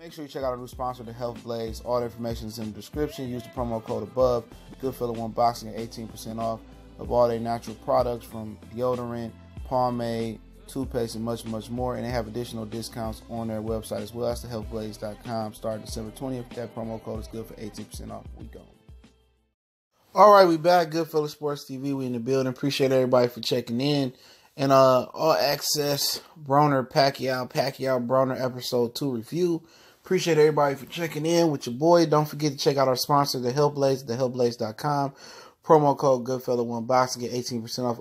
Make sure you check out our new sponsor, the Health Blaze. All the information is in the description. Use the promo code above. Goodfella1 Boxing at 18% off of all their natural products from deodorant, pomade, toothpaste, and much, much more. And they have additional discounts on their website as well. That's thehealthblaze.com. Starting December 20th. That promo code is good for 18% off. We go. All right, we back. Goodfella Sports TV. We in the building. Appreciate everybody for checking in. And All Access Broner Pacquiao Broner episode 2 review. Appreciate everybody for checking in with your boy. Don't forget to check out our sponsor, The Health Blaze, thehealthblaze.com. Promo code Goodfella1 Boxing, get 18% off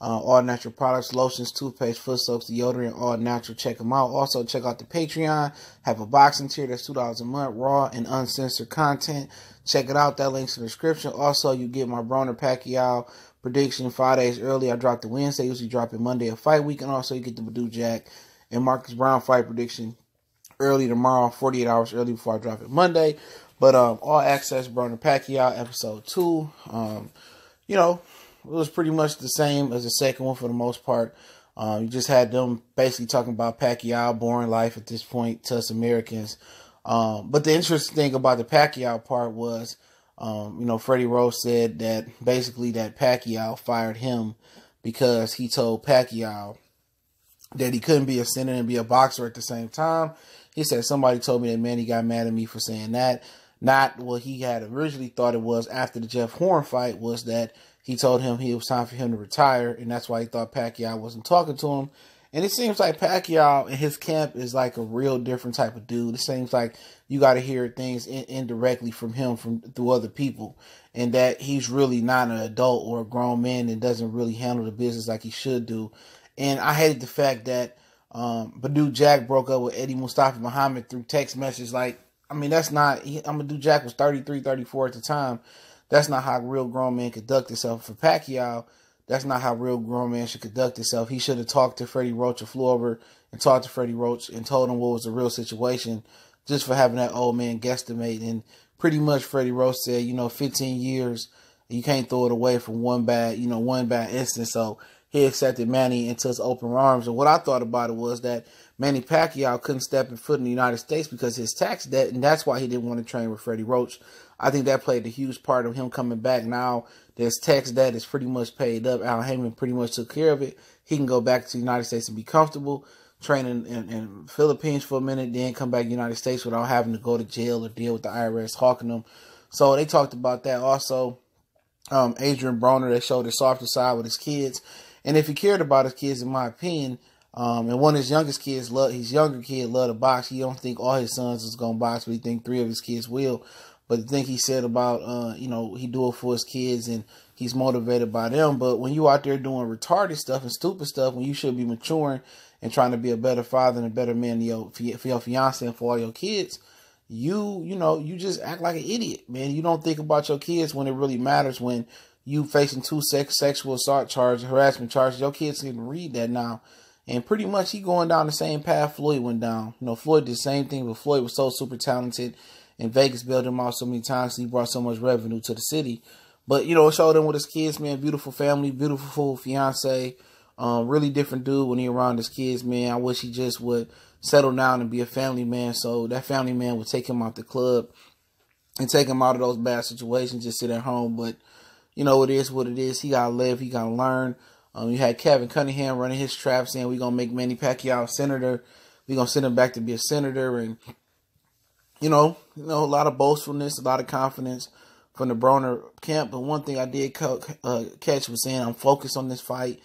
all natural products, lotions, toothpaste, foot soaps, deodorant, all natural. Check them out. Also, check out the Patreon. Have a boxing tier that's $2 a month, raw and uncensored content. Check it out. That link's in the description. Also, you get my Broner Pacquiao prediction 5 days early. I dropped it Wednesday. Usually drop it Monday of fight week. And also, you get the Badu Jack and Marcus Brown fight prediction early tomorrow, 48 hours early before I drop it Monday. But All Access Broner Pacquiao episode 2. It was pretty much the same as the second one for the most part. You just had them basically talking about Pacquiao, boring life at this point to us Americans. But the interesting thing about the Pacquiao part was, Freddie Rose said that basically that Pacquiao fired him because he told Pacquiao that he couldn't be a senator and be a boxer at the same time. He said, somebody told me that Manny got mad at me for saying that. Not what he had originally thought it was after the Jeff Horn fight, was that he told him it was time for him to retire, and that's why he thought Pacquiao wasn't talking to him. And it seems like Pacquiao in his camp is like a real different type of dude. It seems like you got to hear things indirectly from him through other people, and that he's really not an adult or a grown man and doesn't really handle the business like he should do. And I hated the fact that Badu Jack broke up with Eddie Mustafa Muhammad through text message. That's not, Badu Jack was 33, 34 at the time. That's not how a real grown man conduct himself. For Pacquiao, that's not how a real grown man should conduct himself. He should have talked to Freddie Roach or flew over and talked to Freddie Roach and told him what was the real situation, just for having that old man guesstimate. And pretty much Freddie Roach said, 15 years, you can't throw it away for one bad instance. So he accepted Manny into his open arms. And what I thought about it was that Manny Pacquiao couldn't step in foot in the United States because of his tax debt, and that's why he didn't want to train with Freddie Roach. I think that played a huge part of him coming back. Now there's tax debt is pretty much paid up. Al Heyman pretty much took care of it. He can go back to the United States and be comfortable, training in Philippines for a minute, then come back to the United States without having to go to jail or deal with the IRS hawking them. So they talked about that. Also, Adrien Broner, they showed his softer side with his kids. And if he cared about his kids, in my opinion, and one of his youngest kids, his younger kid loved to box. He don't think all his sons is going to box, but he think 3 of his kids will. But the thing he said about, he do it for his kids and he's motivated by them. But when you out there doing retarded stuff and stupid stuff, when you should be maturing and trying to be a better father and a better man for your fiance and for all your kids, you just act like an idiot, man. You don't think about your kids when it really matters. When you facing 2 sexual assault charges, harassment charges, your kids can read that now. And pretty much he going down the same path Floyd went down. Floyd did the same thing, but Floyd was so super talented. And Vegas bailed him out so many times. He brought so much revenue to the city. But, it showed him with his kids, man. Beautiful family, beautiful fiance. Really different dude when he around his kids, man. I wish he just would settle down and be a family man. So that family man would take him out the club and take him out of those bad situations, just sit at home. But, it is what it is. He got to live. He got to learn. You had Kevin Cunningham running his trap saying we're going to make Manny Pacquiao a senator. We're going to send him back to be a senator. And, a lot of boastfulness, a lot of confidence from the Broner camp. But one thing I did catch was saying, I'm focused on this fight.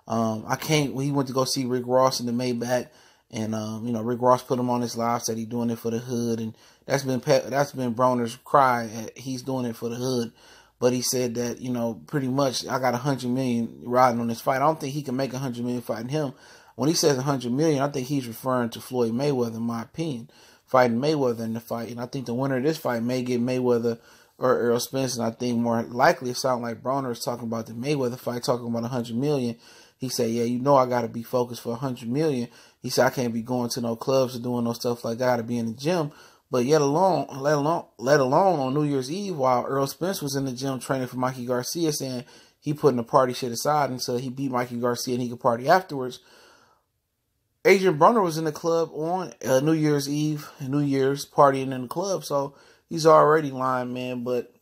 He went to go see Rick Ross in the Maybach. And, Rick Ross put him on his live, said he's doing it for the hood. And that's been Broner's cry. He's doing it for the hood. But he said that, pretty much I got $100 million riding on this fight. I don't think he can make $100 million fighting him. When he says $100 million, I think he's referring to Floyd Mayweather, in my opinion, fighting Mayweather in the fight. And I think the winner of this fight may get Mayweather or Errol Spence. And I think more likely it sounds like Broner is talking about the Mayweather fight, talking about $100 million. He said, yeah, I got to be focused for $100 million. He said, I can't be going to no clubs or doing no stuff like that. I got to be in the gym. But let alone on New Year's Eve, while Errol Spence was in the gym training for Mikey Garcia, saying he putting the party shit aside until he beat Mikey Garcia and he could party afterwards. Adrien Broner was in the club on New Year's Eve, New Year's partying in the club, so he's already lying, man. But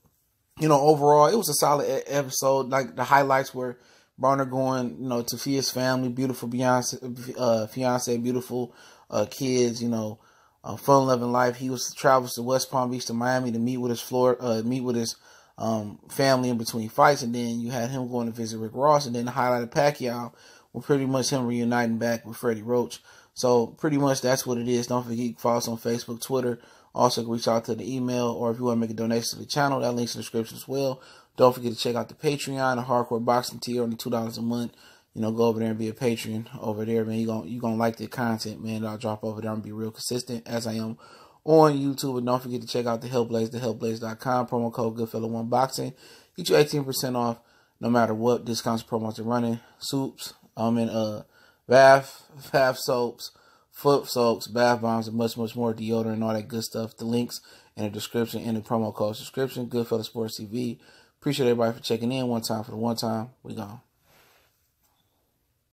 overall, it was a solid episode. Like the highlights were Broner going, to Fia's family, beautiful fiance, beautiful kids, fun loving life. He travels to West Palm Beach to Miami to meet with his family in between fights, and then you had him going to visit Rick Ross, and then the highlight of Pacquiao was pretty much him reuniting back with Freddie Roach. So pretty much that's what it is. Don't forget, you can follow us on Facebook, Twitter. Also, reach out to the email, or if you want to make a donation to the channel, that link's in the description as well. Don't forget to check out the Patreon, the Hardcore Boxing tier, only $2 a month. Go over there and be a patron over there, man. You gonna like the content, man, that I'll drop over there and be real consistent as I am on YouTube. And don't forget to check out the Helpblaze, thehelpblaze.com, promo code Goodfella1Boxing. Get you 18% off no matter what discounts promos are running. Soups, bath soaps, foot soaps, bath bombs, and much, much more, deodorant and all that good stuff. The links in the description and the promo code description. Goodfella Sports TV. Appreciate everybody for checking in. One time for the one time. We gone.